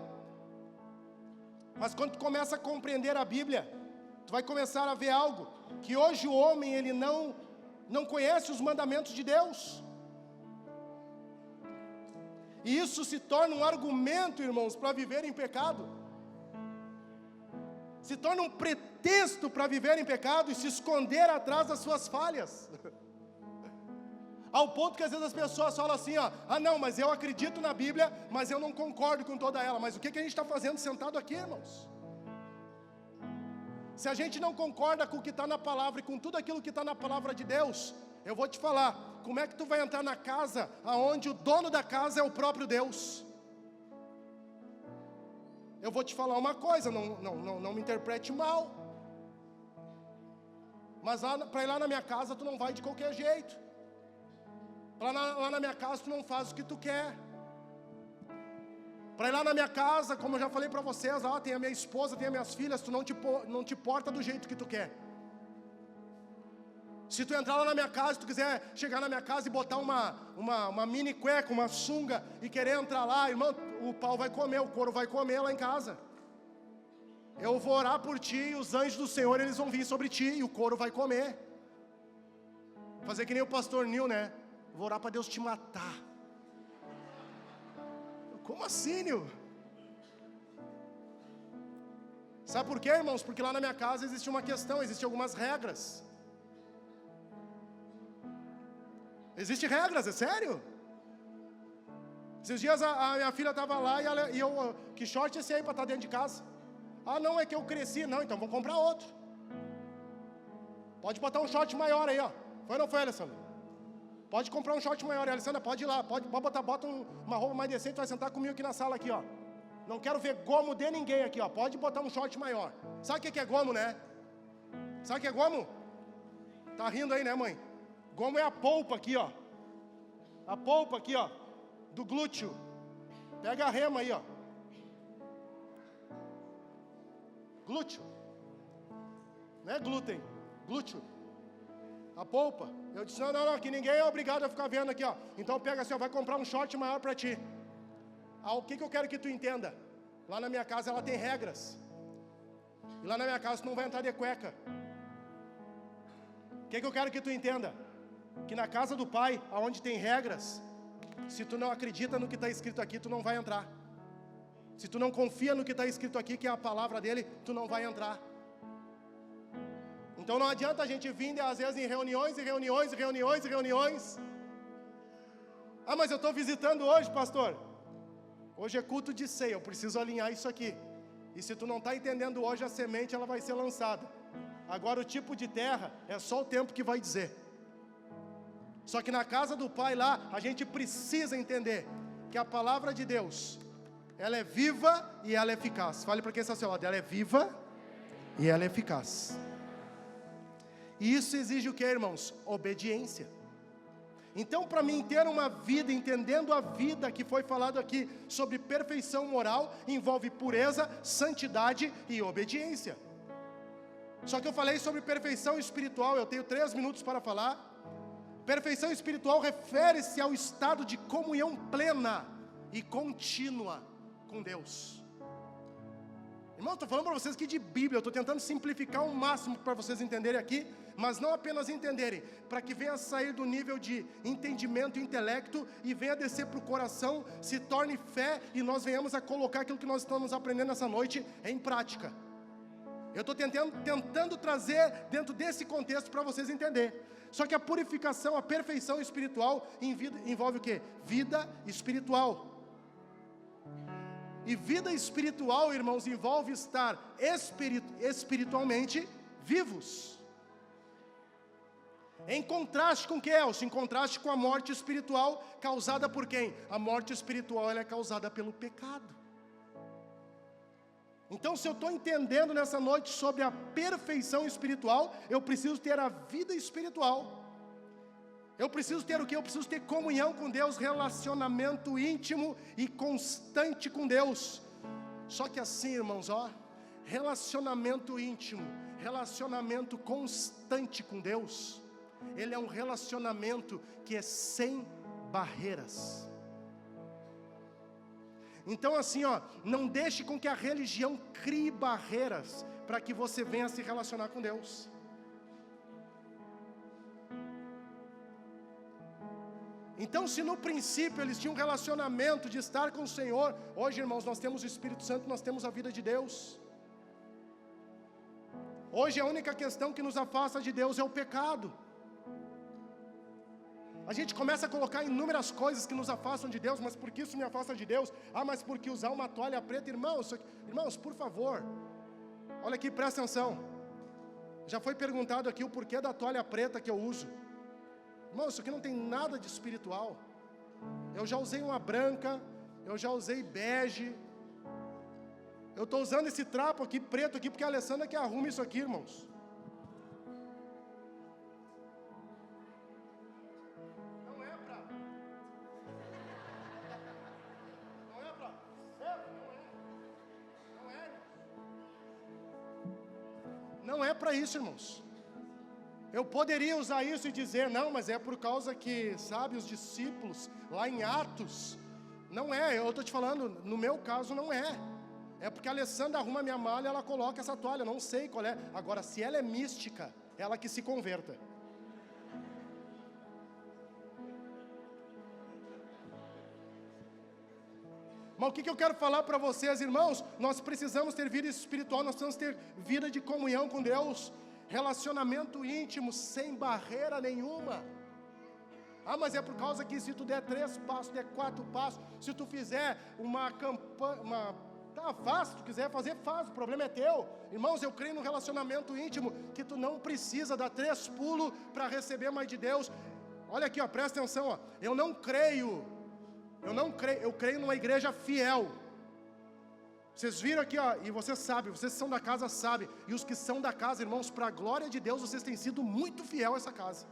Mas quando tu começa a compreender a Bíblia, tu vai começar a ver algo, que hoje o homem, ele não conhece os mandamentos de Deus. E isso se torna um argumento, irmãos, para viver em pecado. Se torna um pretexto para viver em pecado e se esconder atrás das suas falhas. Ao ponto que às vezes as pessoas falam assim, ó, ah não, mas eu acredito na Bíblia, mas eu não concordo com toda ela. Mas o que a gente está fazendo sentado aqui, irmãos? Se a gente não concorda com o que está na palavra e com tudo aquilo que está na palavra de Deus, eu vou te falar, como é que tu vai entrar na casa onde o dono da casa é o próprio Deus? Eu vou te falar uma coisa, não me interprete mal, mas para ir lá na minha casa tu não vai de qualquer jeito. Lá na minha casa tu não faz o que tu quer. Para ir lá na minha casa, como eu já falei para vocês, tem a minha esposa, tem as minhas filhas, tu não te porta do jeito que tu quer. Se tu entrar lá na minha casa, se tu quiser chegar na minha casa e botar uma mini cueca, uma sunga e querer entrar lá, irmão, o pau vai comer, o couro vai comer lá em casa. Eu vou orar por ti e os anjos do Senhor, eles vão vir sobre ti e o couro vai comer. Fazer que nem o pastor Nil, né? Vou orar para Deus te matar. Como assim, Nil? Sabe por quê, irmãos? Porque lá na minha casa existe uma questão, existem algumas regras. Existem regras, é sério? Esses dias a minha filha estava lá e eu, que short é esse aí para estar dentro de casa? Ah, não, é que eu cresci. Não, então vamos comprar outro. Pode botar um short maior aí, ó. Foi ou não foi, Alessandra? Pode comprar um short maior, Alessandra, pode ir lá. Bota uma roupa mais decente, vai sentar comigo aqui na sala, aqui, ó. Não quero ver gomo de ninguém aqui, ó. Pode botar um short maior. Sabe o que é gomo, né? Sabe o que é gomo? Tá rindo aí, né, mãe? Gomo é a polpa aqui, ó. A polpa aqui, ó. Do glúteo. Pega a rema aí, ó. Glúteo. Não é glúten. Glúteo. A polpa. Eu disse, não, que ninguém é obrigado a ficar vendo aqui, ó. Então pega assim, ó, vai comprar um short maior para ti. O que eu quero que tu entenda? Lá na minha casa ela tem regras. E lá na minha casa tu não vai entrar de cueca. O que eu quero que tu entenda? Que na casa do Pai, aonde tem regras, se tu não acredita no que está escrito aqui, tu não vai entrar. Se tu não confia no que está escrito aqui, que é a palavra dele, tu não vai entrar. Então não adianta a gente vir, às vezes, em reuniões. Ah, mas eu estou visitando hoje, pastor. Hoje é culto de ceia, eu preciso alinhar isso aqui. E se tu não está entendendo hoje, a semente ela vai ser lançada. Agora o tipo de terra, é só o tempo que vai dizer. Só que na casa do Pai lá, a gente precisa entender que a palavra de Deus, ela é viva e ela é eficaz. Fale para quem está ao seu lado, ela é viva e ela é eficaz. E isso exige o que, irmãos? Obediência. Então, para mim ter uma vida, entendendo a vida que foi falado aqui sobre perfeição moral, envolve pureza, santidade e obediência. Só que eu falei sobre perfeição espiritual, eu tenho 3 minutos para falar. Perfeição espiritual refere-se ao estado de comunhão plena e contínua com Deus. Irmão, estou falando para vocês aqui de Bíblia, eu estou tentando simplificar o máximo para vocês entenderem aqui, mas não apenas entenderem, para que venha sair do nível de entendimento e intelecto e venha descer para o coração, se torne fé e nós venhamos a colocar aquilo que nós estamos aprendendo essa noite em prática. Eu estou tentando trazer dentro desse contexto para vocês entenderem. Só que a purificação, a perfeição espiritual envolve o quê? Vida espiritual. E vida espiritual, irmãos, envolve estar espiritualmente vivos. Em contraste com o que, Elcio? Em contraste com a morte espiritual causada por quem? A morte espiritual ela é causada pelo pecado. Então, se eu estou entendendo nessa noite sobre a perfeição espiritual, eu preciso ter a vida espiritual. Eu preciso ter o quê? Eu preciso ter comunhão com Deus, relacionamento íntimo e constante com Deus. Só que assim, irmãos, relacionamento íntimo, relacionamento constante com Deus, ele é um relacionamento que é sem barreiras. Então assim, não deixe com que a religião crie barreiras para que você venha se relacionar com Deus. Então, se no princípio eles tinham um relacionamento de estar com o Senhor, hoje, irmãos, nós temos o Espírito Santo, nós temos a vida de Deus. Hoje a única questão que nos afasta de Deus é o pecado. A gente começa a colocar inúmeras coisas que nos afastam de Deus, mas por que isso me afasta de Deus? Mas porque usar uma toalha preta, irmãos, por favor, olha aqui, presta atenção. Já foi perguntado aqui o porquê da toalha preta que eu uso. Irmão, isso aqui não tem nada de espiritual. Eu já usei uma branca, eu já usei bege. Eu estou usando esse trapo aqui, preto aqui, porque a Alessandra que arruma isso aqui, irmãos. Não é pra... Não é para isso, irmãos. Eu poderia usar isso e dizer, não, mas é por causa que, sabe, os discípulos, lá em Atos, não é, eu estou te falando, no meu caso não é. É porque a Alessandra arruma minha mala e ela coloca essa toalha, não sei qual é. Agora, se ela é mística, ela que se converta. Mas o que eu quero falar para vocês, irmãos? Nós precisamos ter vida espiritual, nós precisamos ter vida de comunhão com Deus. Relacionamento íntimo, sem barreira nenhuma. Mas é por causa que se tu der 3 passos, der 4 passos, se tu fizer uma campanha, faz, se tu quiser fazer, faz, o problema é teu. Irmãos, eu creio no relacionamento íntimo, que tu não precisa dar 3 pulos para receber mais de Deus. Olha aqui, presta atenção, eu creio numa igreja fiel. Vocês viram aqui, e vocês sabem, vocês que são da casa sabem, e os que são da casa, irmãos, para a glória de Deus, vocês têm sido muito fiel a essa casa.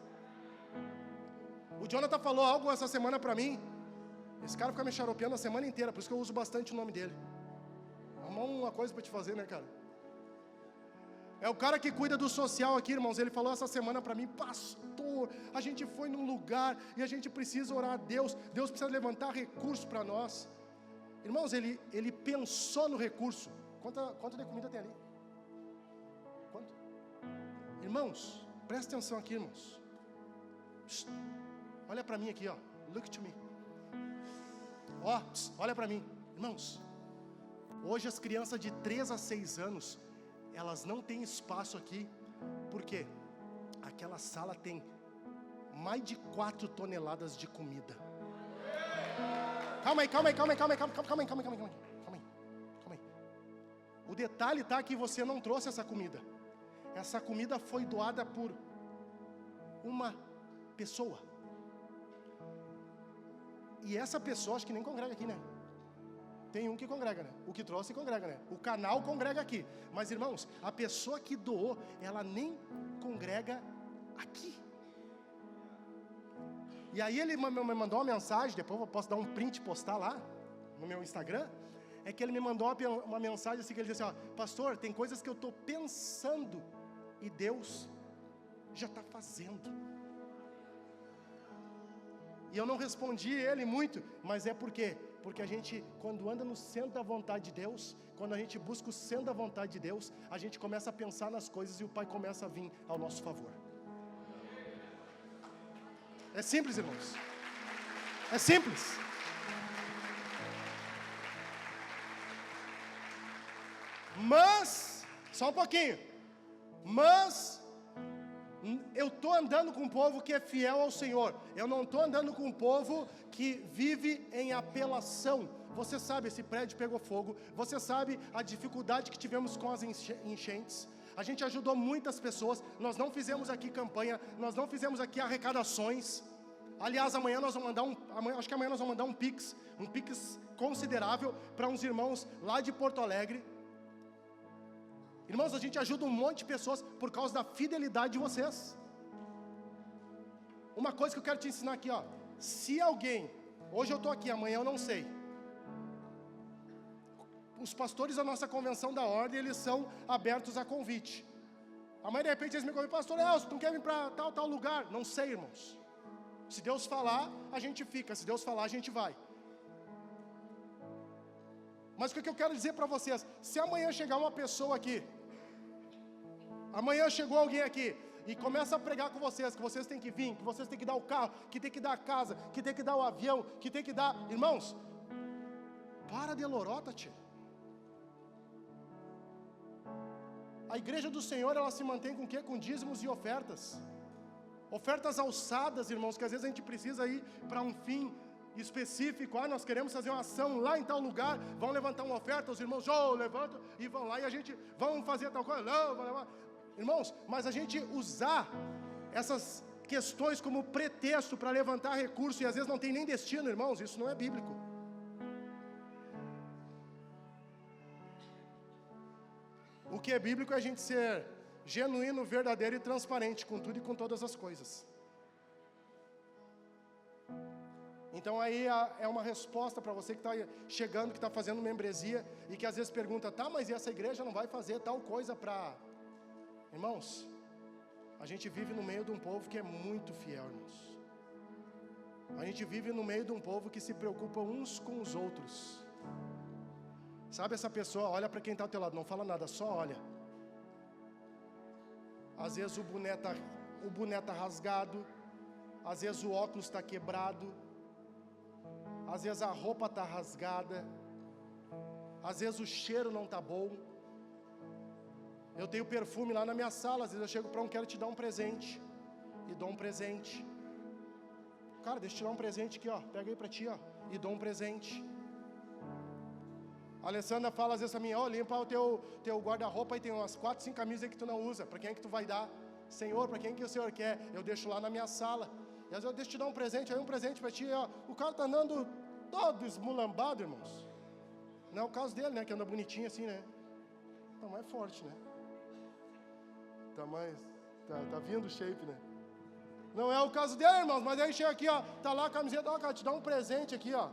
O Jonathan falou algo essa semana para mim, esse cara fica me xaropeando a semana inteira, por isso que eu uso bastante o nome dele. Arrumar uma coisa para te fazer, né, cara? É o cara que cuida do social aqui, irmãos, ele falou essa semana para mim, pastor, a gente foi num lugar, e a gente precisa orar a Deus precisa levantar recursos para nós. Irmãos, ele pensou no recurso. Quanto de comida tem ali? Quanto? Irmãos, presta atenção aqui, irmãos. Olha para mim aqui, look to me. Olha para mim. Irmãos, hoje as crianças de 3 a 6 anos, elas não têm espaço aqui. Por quê? Aquela sala tem mais de 4 toneladas de comida. Calma aí. O detalhe está que você não trouxe essa comida. Essa comida foi doada por uma pessoa. E essa pessoa, acho que nem congrega aqui, né? Tem um que congrega, né? O que trouxe congrega, né? O canal congrega aqui. Mas, irmãos, a pessoa que doou, ela nem congrega aqui. E aí ele me mandou uma mensagem, depois eu posso dar um print e postar lá, no meu Instagram, é que ele me mandou uma mensagem assim, que ele disse assim, ó, pastor, tem coisas que eu estou pensando, e Deus já está fazendo. E eu não respondi ele muito, mas é por quê? Porque a gente, quando anda no centro da vontade de Deus, quando a gente busca o centro da vontade de Deus, a gente começa a pensar nas coisas e o Pai começa a vir ao nosso favor. É simples, irmãos. É simples. Mas, só um pouquinho, mas eu estou andando com um povo que é fiel ao Senhor. Eu não estou andando com um povo que vive em apelação. Você sabe, esse prédio pegou fogo. Você sabe a dificuldade que tivemos com as enchentes. A gente ajudou muitas pessoas. Nós não fizemos aqui campanha. Nós não fizemos aqui arrecadações. Aliás, amanhã nós vamos mandar acho que amanhã nós vamos mandar um Pix considerável para uns irmãos lá de Porto Alegre. Irmãos, a gente ajuda um monte de pessoas por causa da fidelidade de vocês. Uma coisa que eu quero te ensinar aqui, ó. Se alguém, hoje eu estou aqui, amanhã eu não sei. Os pastores da nossa convenção da ordem, eles são abertos a convite. Amanhã de repente eles me convidam, pastor Elcio, tu não quer vir para tal lugar? Não sei, irmãos. Se Deus falar, a gente fica. Se Deus falar, a gente vai. Mas o que eu quero dizer para vocês? Se amanhã chegar uma pessoa aqui, amanhã chegou alguém aqui e começa a pregar com vocês, que vocês têm que vir, que vocês têm que dar o carro, que tem que dar a casa, que tem que dar o avião, que tem que dar... Irmãos, para de lorota, tia. A igreja do Senhor, ela se mantém com o quê? Com dízimos e ofertas. Ofertas alçadas, irmãos, que às vezes a gente precisa ir para um fim específico. Nós queremos fazer uma ação lá em tal lugar, vão levantar uma oferta, os irmãos levantam e vão lá, e a gente, vamos fazer tal coisa, não, vamos levar. Irmãos, mas a gente usar essas questões como pretexto para levantar recurso, e às vezes não tem nem destino, irmãos, isso não é bíblico. O que é bíblico é a gente ser genuíno, verdadeiro e transparente com tudo e com todas as coisas. Então aí é uma resposta para você que está chegando, que está fazendo membresia e que às vezes pergunta, tá, mas essa igreja não vai fazer tal coisa para... Irmãos, a gente vive no meio de um povo que é muito fiel, irmãos. A gente vive no meio de um povo que se preocupa uns com os outros. Sabe essa pessoa, olha para quem está ao teu lado, não fala nada, só olha. Às vezes o boné tá rasgado, às vezes o óculos está quebrado, às vezes a roupa está rasgada, às vezes o cheiro não está bom. Eu tenho perfume lá na minha sala, às vezes eu chego para quero te dar um presente, e dou um presente. Cara, deixa eu te dar um presente aqui, ó, pega aí para ti, ó, e dou um presente. A Alessandra fala às vezes a mim, ó, limpa o teu guarda-roupa e tem umas 4, 5 camisas aí que tu não usa, para quem é que tu vai dar? Senhor, para quem que o Senhor quer? Eu deixo lá na minha sala. E às vezes eu deixo te dar um presente, aí um presente para ti, ó. O cara tá andando todo esmulambado, irmãos. Não é o caso dele, né, que anda bonitinho assim, né? Tá mais forte, né? Tá vindo o shape, né? Não é o caso dele, irmãos, mas aí chega aqui, ó, tá lá a camiseta, ó, cara, te dá um presente aqui, ó.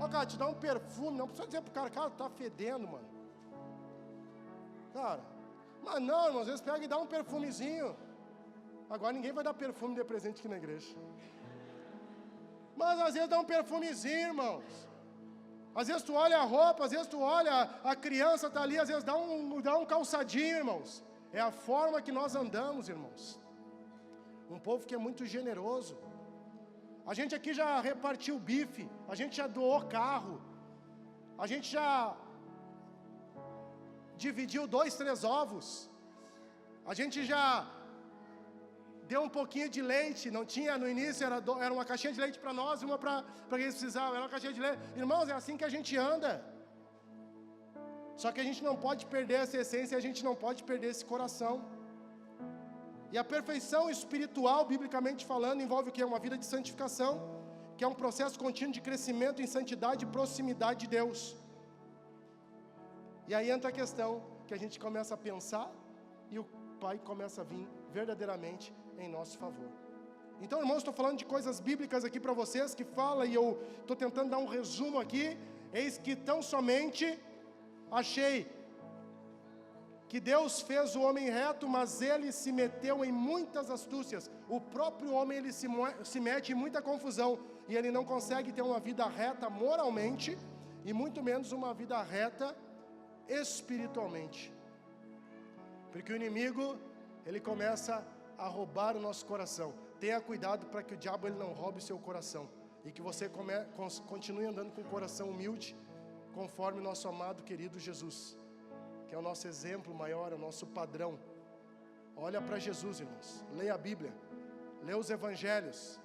Ó, cara, te dá um perfume, não precisa dizer pro cara, tá fedendo, mano. Cara, mas não, irmão, às vezes pega e dá um perfumezinho. Agora ninguém vai dar perfume de presente aqui na igreja. Mas às vezes dá um perfumezinho, irmãos. Às vezes tu olha a roupa, às vezes tu olha a criança tá ali, às vezes dá um calçadinho, irmãos. É a forma que nós andamos, irmãos. Um povo que é muito generoso. A gente aqui já repartiu bife, a gente já doou carro, a gente já dividiu 2, 3 ovos, a gente já deu um pouquinho de leite, não tinha no início, era uma caixinha de leite para nós e uma para quem eles precisavam, era uma caixinha de leite. Irmãos, é assim que a gente anda. Só que a gente não pode perder essa essência, a gente não pode perder esse coração. E a perfeição espiritual, biblicamente falando, envolve o que? Uma vida de santificação, que é um processo contínuo de crescimento em santidade e proximidade de Deus. E aí entra a questão, que a gente começa a pensar e o Pai começa a vir verdadeiramente em nosso favor. Então, irmãos, estou falando de coisas bíblicas aqui para vocês, que fala, e eu estou tentando dar um resumo aqui. Eis que tão somente achei que Deus fez o homem reto, mas ele se meteu em muitas astúcias. O próprio homem, ele se mete em muita confusão, e ele não consegue ter uma vida reta moralmente, e muito menos uma vida reta espiritualmente. Porque o inimigo, ele começa a roubar o nosso coração. Tenha cuidado para que o diabo ele não roube o seu coração, e que você continue andando com o coração humilde, conforme nosso amado querido Jesus, que é o nosso exemplo maior, é o nosso padrão. Olha para Jesus, irmãos, leia a Bíblia, lê os Evangelhos.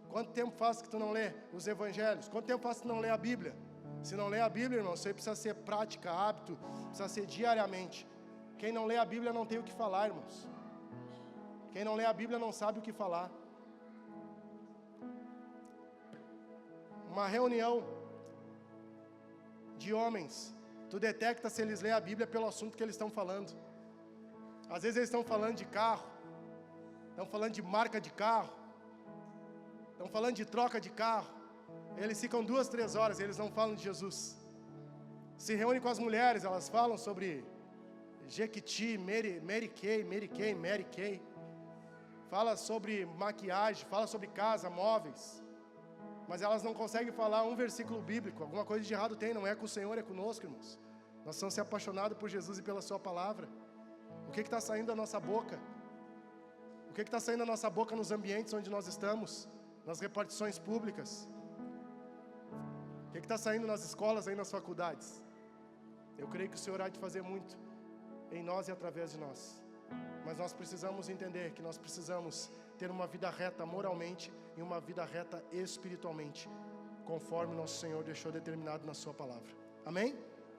Quanto tempo faz que tu não lê os Evangelhos? Quanto tempo faz que tu não lê a Bíblia? Se não lê a Bíblia, irmão, isso aí precisa ser prática, hábito, precisa ser diariamente. Quem não lê a Bíblia não tem o que falar, irmãos. Quem não lê a Bíblia não sabe o que falar. Uma reunião de homens, tu detecta se eles lêem a Bíblia pelo assunto que eles estão falando. Às vezes eles estão falando de carro, estão falando de marca de carro, estão falando de troca de carro. Eles ficam 2, 3 horas, eles não falam de Jesus. Se reúnem com as mulheres, elas falam sobre Jequiti, Mary Kay. Fala sobre maquiagem, fala sobre casa, móveis. Mas elas não conseguem falar um versículo bíblico. Alguma coisa de errado tem, não é com o Senhor, é conosco, irmãos. Nós estamos se apaixonados por Jesus e pela sua palavra. O que está saindo da nossa boca? O que está saindo da nossa boca nos ambientes onde nós estamos? Nas repartições públicas? O que está saindo nas escolas, aí nas faculdades? Eu creio que o Senhor há de fazer muito em nós e através de nós. Mas nós precisamos entender que nós precisamos ter uma vida reta moralmente e uma vida reta espiritualmente, conforme nosso Senhor deixou determinado na sua palavra. Amém?